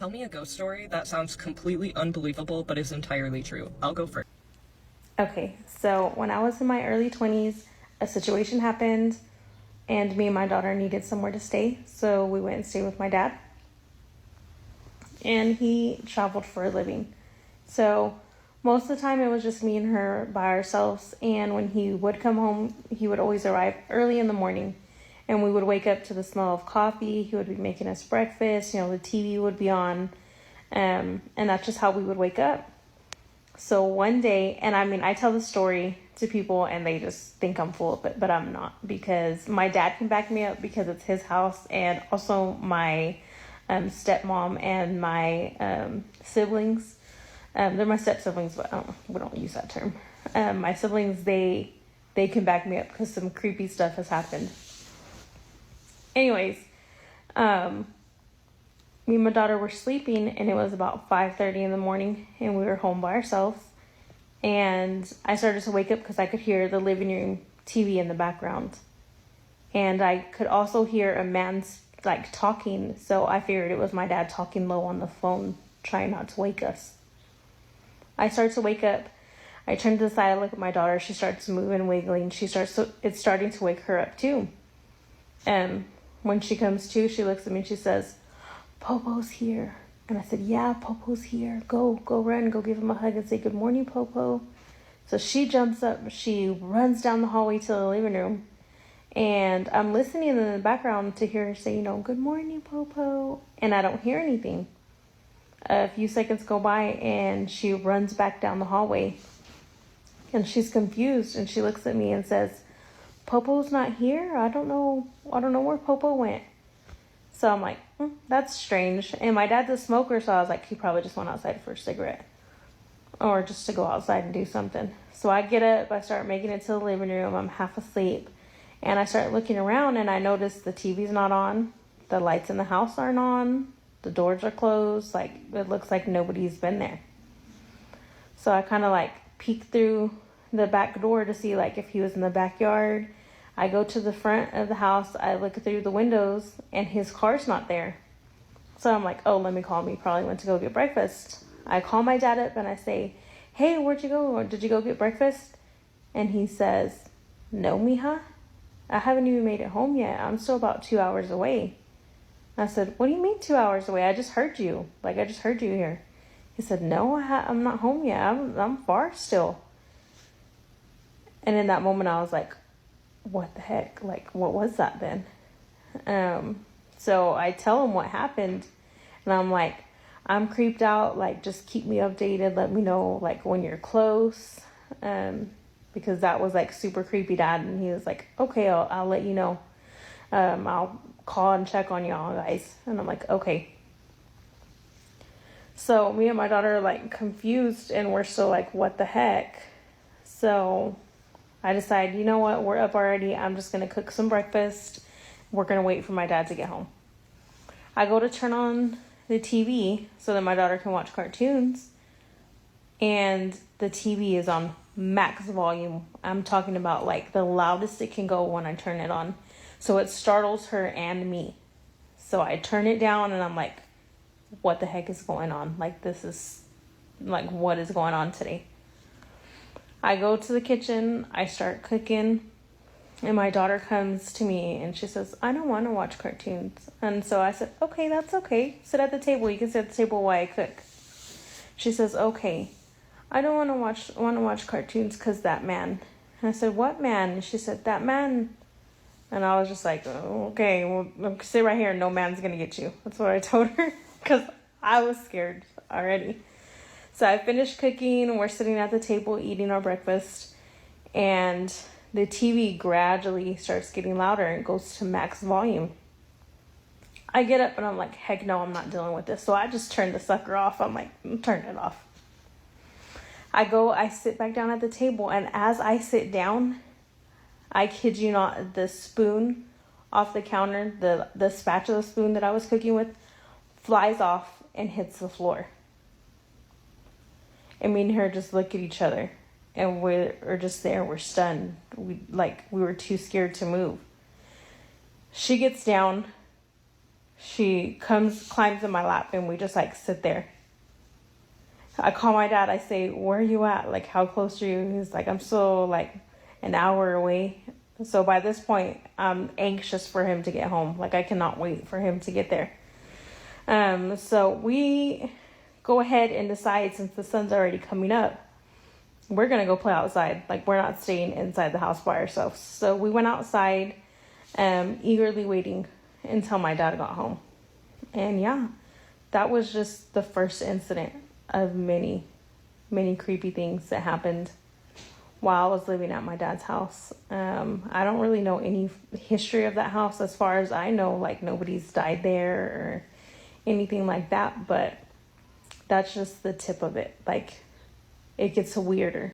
Tell me a ghost story that sounds completely unbelievable but is entirely true. I'll go first. Okay, so when I was in my early 20s, a situation happened and me and my daughter needed somewhere to stay. So we went and stayed with my dad. And he traveled for a living. So most of the time it was just me and her by ourselves. And when he would come home, he would always arrive early in the morning. And we would wake up to the smell of coffee. He would be making us breakfast. The TV would be on. And that's just how we would wake up. So one day, and I mean, I tell the story to people and they just think I'm full of it, but I'm not, because my dad can back me up because it's his house, and also my stepmom and my siblings. They're my step siblings, but we don't use that term. My siblings, they can back me up because some creepy stuff has happened. Anyways, me and my daughter were sleeping, and it was about 5:30 in the morning, and we were home by ourselves. And I started to wake up because I could hear the living room TV in the background, and I could also hear a man's talking. So I figured it was my dad talking low on the phone, trying not to wake us. I started to wake up. I turned to the side, I look at my daughter. She starts moving, wiggling. It's starting to wake her up too. And when she comes to, she looks at me and she says, "Popo's here." And I said, "Yeah, Popo's here. Go run, go give him a hug and say good morning, Popo." So she jumps up, she runs down the hallway to the living room, and I'm listening in the background to hear her say, "Good morning, Popo," and I don't hear anything. A few seconds go by and she runs back down the hallway, and she's confused, and she looks at me and says, "Popo's not here. I don't know where Popo went." So I'm like, that's strange. And my dad's a smoker, so I was like, he probably just went outside for a cigarette or just to go outside and do something. So I get up, I start making it to the living room. I'm half asleep, and I start looking around, and I notice the TV's not on, the lights in the house aren't on, the doors are closed. It looks like nobody's been there. So I kind of peek through the back door to see if he was in the backyard. I go to the front of the house, I look through the windows, and his car's not there. So I'm like, oh, let me call him. He probably went to go get breakfast. I call my dad up and I say, "Hey, where'd you go? Or did you go get breakfast?" And he says, "No, mija. I haven't even made it home yet. I'm still about 2 hours away." I said, "What do you mean 2 hours away? I just heard you. I just heard you here." He said, "No, I'm not home yet. I'm far still." And in that moment, I was like, what the heck? What was that then? So I tell him what happened, and I'm like, "I'm creeped out. Just keep me updated. Let me know, when you're close." Because that was, super creepy, Dad. And he was like, "Okay, I'll let you know. I'll call and check on y'all guys." And I'm like, "Okay." So me and my daughter are, confused, and we're still what the heck? So I decide, you know what, we're up already. I'm just going to cook some breakfast. We're going to wait for my dad to get home. I go to turn on the TV so that my daughter can watch cartoons. And the TV is on max volume. I'm talking about the loudest it can go when I turn it on. So it startles her and me. So I turn it down and I'm like, what the heck is going on? This is what is going on today? I go to the kitchen, I start cooking, and my daughter comes to me and she says, "I don't want to watch cartoons." And so I said, "Okay, that's okay. Sit at the table. You can sit at the table while I cook." She says, "Okay, I don't want to watch cartoons because that man." And I said, "What man?" And she said, "That man." And I was just like, "Oh, okay, well, sit right here. No man's going to get you." That's what I told her, because I was scared already. So I finished cooking, and we're sitting at the table eating our breakfast, and the TV gradually starts getting louder and goes to max volume. I get up and I'm like, heck no, I'm not dealing with this. So I just turned the sucker off. I'm like, turn it off. I sit back down at the table, and as I sit down, I kid you not, the spoon off the counter, the spatula spoon that I was cooking with, flies off and hits the floor. And me and her just look at each other, and we're just there. We're stunned. We were too scared to move. She gets down. She climbs in my lap, and we just like sit there. I call my dad. I say, "Where are you at? Like, how close are you?" He's like, "I'm still like an hour away." So by this point, I'm anxious for him to get home. Like, I cannot wait for him to get there. So we go ahead and decide, since the sun's already coming up, we're gonna go play outside. Like, we're not staying inside the house by ourselves. So we went outside, eagerly waiting until my dad got home. And yeah, that was just the first incident of many, many creepy things that happened while I was living at my dad's house. I don't really know any history of that house. As far as I know, like, nobody's died there or anything like that, but that's just the tip of it. Like, it gets weirder.